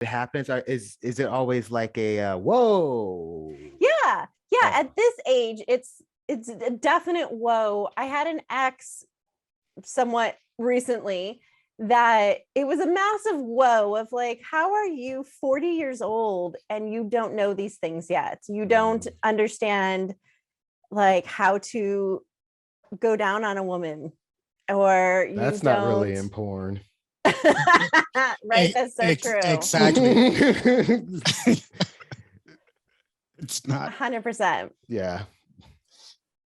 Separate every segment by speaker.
Speaker 1: it happens, or is it always like a whoa?
Speaker 2: Yeah. At this age, it's a definite whoa. I had an ex somewhat recently that it was a massive whoa of like, how are you 40 years old and you don't know these things yet? You don't understand like how to go down on a woman, or you
Speaker 1: That's
Speaker 2: don't.
Speaker 1: not really in porn.
Speaker 2: Right, that's so true.
Speaker 3: Exactly. It's not
Speaker 2: 100%.
Speaker 1: Yeah.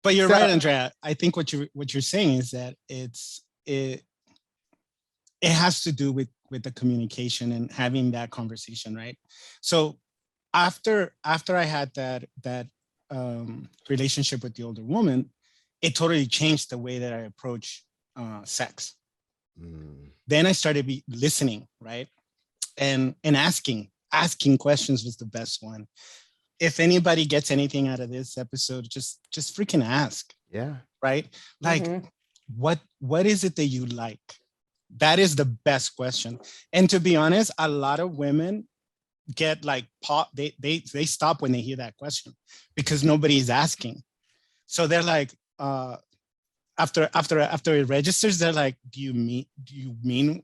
Speaker 3: But you're right, Andrea. I think what you're saying is that it has to do with the communication and having that conversation, right? So after I had that relationship with the older woman, it totally changed the way that I approach sex. Then I started listening, right, and asking questions was the best one. If anybody gets anything out of this episode, just freaking ask.
Speaker 1: Yeah.
Speaker 3: Right? Like, what is it that you like? That is the best question. And to be honest, a lot of women get like they stop when they hear that question because nobody's asking. So they're like, after it registers, they're like, do you mean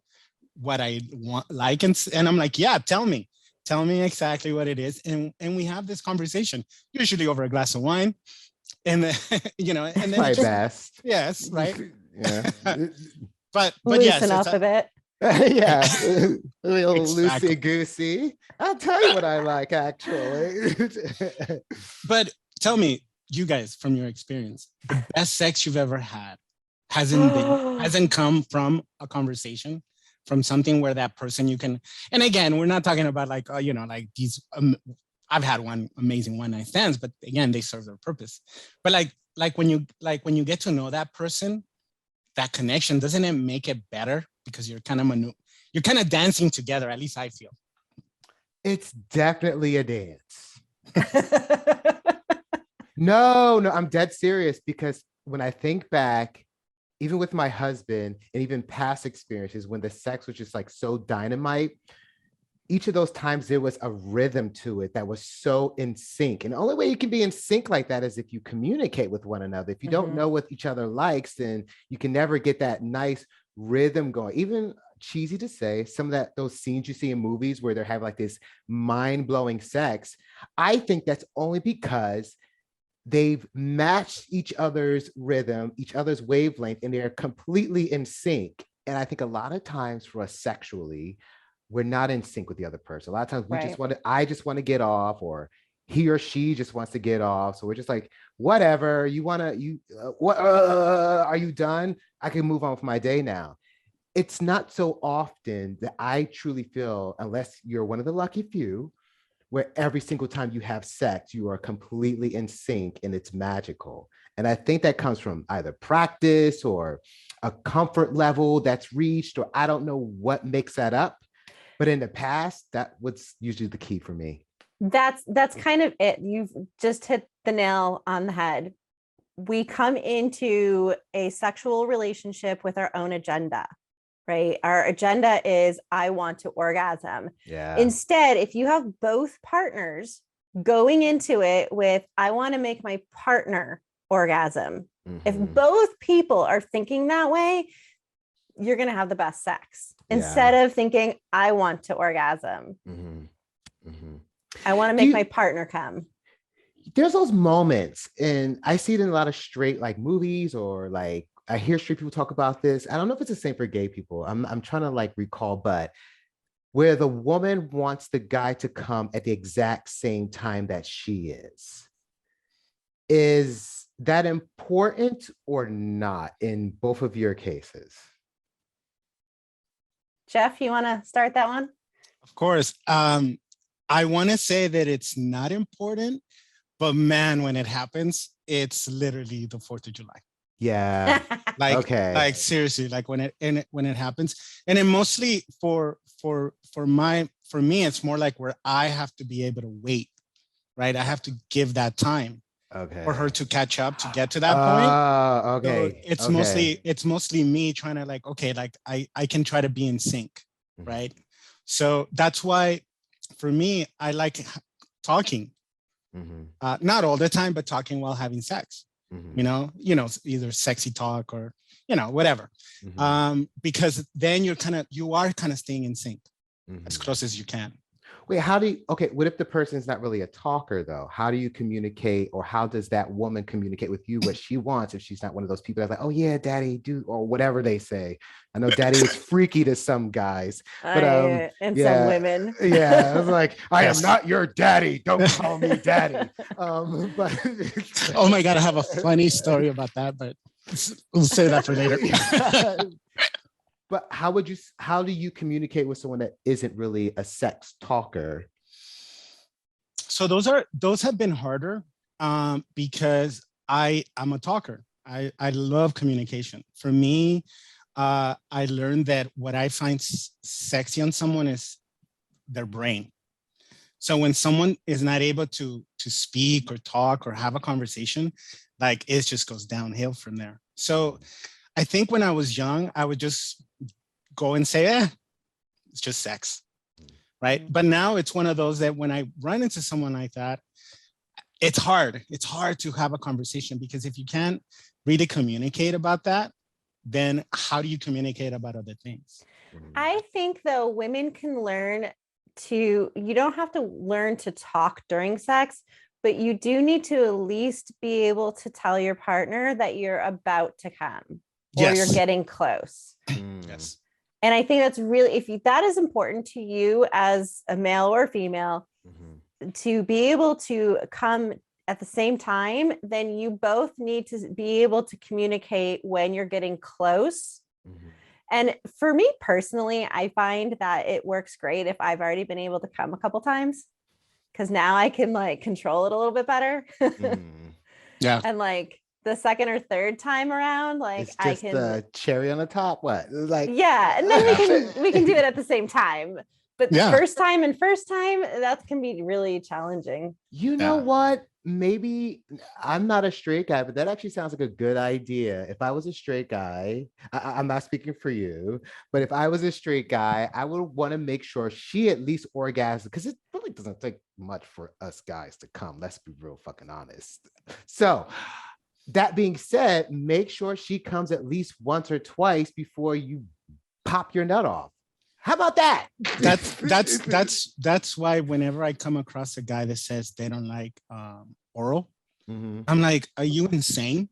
Speaker 3: what I want, like? And I'm like, yeah, tell me exactly what it is. And we have this conversation, usually over a glass of wine. And then, and then
Speaker 1: my best.
Speaker 3: Yes, right.
Speaker 1: Yeah.
Speaker 3: but
Speaker 2: loosen up a bit.
Speaker 1: Yeah. A little loosey goosey. I'll tell you what I like, actually.
Speaker 3: But tell me, you guys, from your experience, the best sex you've ever had hasn't come from a conversation, from something where that person you can, and again, we're not talking about like, like these, I've had one amazing one night stands, but again, they serve their purpose. But like when you get to know that person, that connection, doesn't it make it better? Because you're kind of dancing together, at least I feel.
Speaker 1: It's definitely a dance. No, I'm dead serious, because when I think back, even with my husband and even past experiences, when the sex was just like so dynamite, each of those times there was a rhythm to it that was so in sync. And the only way you can be in sync like that is if you communicate with one another. If you don't know what each other likes, then you can never get that nice rhythm going. Even cheesy to say, some of those scenes you see in movies where they have like this mind-blowing sex, I think that's only because they've matched each other's rhythm, each other's wavelength, and they're completely in sync. And I think a lot of times for us sexually, we're not in sync with the other person. A lot of times I just want to get off, or he or she just wants to get off. So we're just like, whatever, are you done? I can move on with my day now. It's not so often that I truly feel, unless you're one of the lucky few, where every single time you have sex, you are completely in sync and it's magical. And I think that comes from either practice or a comfort level that's reached, or I don't know what makes that up. But in the past, that was usually the key for me.
Speaker 2: That's kind of it. You've just hit the nail on the head. We come into a sexual relationship with our own agenda. Right? Our agenda is, I want to orgasm.
Speaker 1: Yeah.
Speaker 2: Instead, if you have both partners going into it with, I want to make my partner orgasm. If both people are thinking that way, you're going to have the best sex. Instead of thinking, I want to orgasm. I want to make my partner come.
Speaker 1: There's those moments, and I see it in a lot of straight like movies, or like I hear straight people talk about this. I don't know if it's the same for gay people. I'm trying to like recall, but where the woman wants the guy to come at the exact same time that she is that important or not in both of your cases?
Speaker 2: Jeff, you want to start that one?
Speaker 3: Of course. I want to say that it's not important, but man, when it happens, it's literally the 4th of July.
Speaker 1: Yeah.
Speaker 3: Like seriously, like when it happens, and then mostly for me, it's more like where I have to be able to wait, right? I have to give that time for her to catch up to get to that point. So it's mostly me trying to like, okay, like I can try to be in sync, right? So that's why for me, I like talking, not all the time, but talking while having sex. You know, either sexy talk or, whatever. Because then you are kind of staying in sync as close as you can.
Speaker 1: Wait, what if the person is not really a talker though? How do you communicate, or how does that woman communicate with you what she wants if she's not one of those people that's like, oh yeah, daddy, do, or whatever they say? I know daddy is freaky to some guys, but
Speaker 2: and some women.
Speaker 1: Yeah, I was like, I am not your daddy. Don't call me daddy. But
Speaker 3: oh my God, I have a funny story about that, but we'll say that for later.
Speaker 1: But how do you communicate with someone that isn't really a sex talker?
Speaker 3: So those have been harder because I'm a talker. I love communication. For me, I learned that what I find sexy on someone is their brain. So when someone is not able to speak or talk or have a conversation, like it just goes downhill from there. So I think when I was young, I would just go and say, it's just sex, right? But now it's one of those that when I run into someone like that, it's hard. It's hard to have a conversation, because if you can't really communicate about that, then how do you communicate about other things?
Speaker 2: I think though, women can learn you don't have to learn to talk during sex, but you do need to at least be able to tell your partner that you're about to come. Or you're getting close.
Speaker 3: Yes.
Speaker 2: And I think that's really, that is important to you as a male or female, to be able to come at the same time, then you both need to be able to communicate when you're getting close. And for me personally, I find that it works great if I've already been able to come a couple times, because now I can like control it a little bit better.
Speaker 3: Yeah.
Speaker 2: And like, the second or third time around, like
Speaker 1: it's just the cherry on the top. What? Like,
Speaker 2: yeah, and then we can do it at the same time. But the first time, that can be really challenging.
Speaker 1: You know what? Maybe I'm not a straight guy, but that actually sounds like a good idea. If I was a straight guy, I'm not speaking for you, but if I was a straight guy, I would want to make sure she at least orgasms, because it really doesn't take much for us guys to come. Let's be real fucking honest. So that being said, make sure she comes at least once or twice before you pop your nut off. How about that?
Speaker 3: That's why whenever I come across a guy that says they don't like oral, I'm like, are you insane?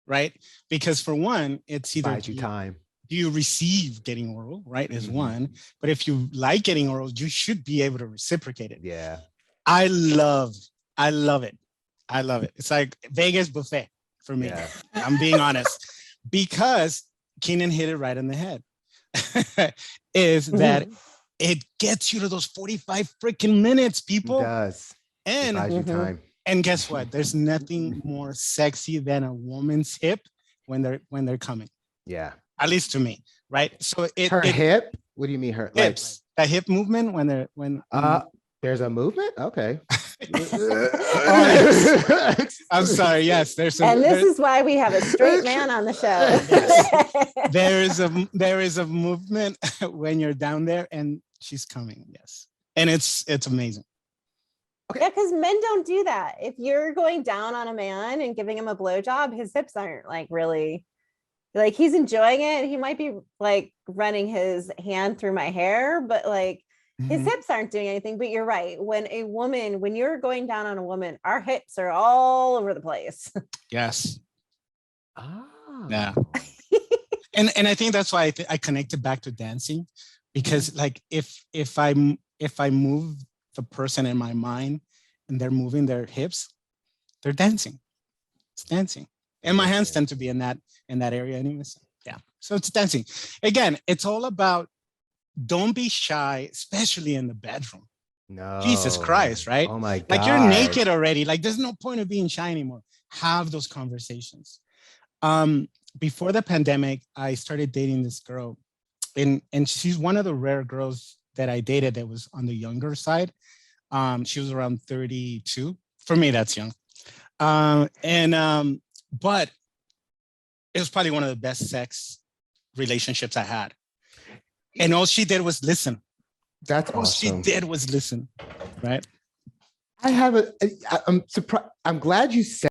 Speaker 3: Right? Because for one, it's either do you receive getting oral, right? Is one. But if you like getting oral, you should be able to reciprocate it.
Speaker 1: Yeah.
Speaker 3: I love it. It's like Vegas buffet for me. Yeah. I'm being honest, because Keenan hit it right on the head. Is that it gets you to those 45 freaking minutes, people.
Speaker 1: It does.
Speaker 3: And
Speaker 1: it buys you time.
Speaker 3: And guess what? There's nothing more sexy than a woman's hip when they're coming.
Speaker 1: Yeah.
Speaker 3: At least to me, right? So
Speaker 1: her hip. What do you mean her
Speaker 3: hips? Like, the hip movement when
Speaker 1: there's a movement. Okay.
Speaker 3: I'm sorry. Yes,
Speaker 2: this is why we have a straight man on the show.
Speaker 3: Yes. There is a movement when you're down there and she's coming. Yes, and it's amazing.
Speaker 2: Okay. Yeah, because men don't do that. If you're going down on a man and giving him a blowjob, his hips aren't like really, like he's enjoying it. He might be like running his hand through my hair, but like his hips aren't doing anything. But you're right. When you're going down on a woman, our hips are all over the place.
Speaker 3: Yes. Yeah. and I think that's why I connected back to dancing, because like if I move the person in my mind and they're moving their hips, they're dancing. It's dancing. And my hands tend to be in that area anyways. Yeah. So it's dancing. Again, it's all about, don't be shy, especially in the bedroom.
Speaker 1: No.
Speaker 3: Jesus Christ, right?
Speaker 1: Oh my God.
Speaker 3: Like you're naked already. Like there's no point of being shy anymore. Have those conversations. Before the pandemic, I started dating this girl, and she's one of the rare girls that I dated that was on the younger side. She was around 32. For me, that's young. But it was probably one of the best sex relationships I had. And all she did was listen.
Speaker 1: That's
Speaker 3: All she
Speaker 1: awesome.
Speaker 3: did was listen, right?
Speaker 1: I'm surprised. I'm glad you said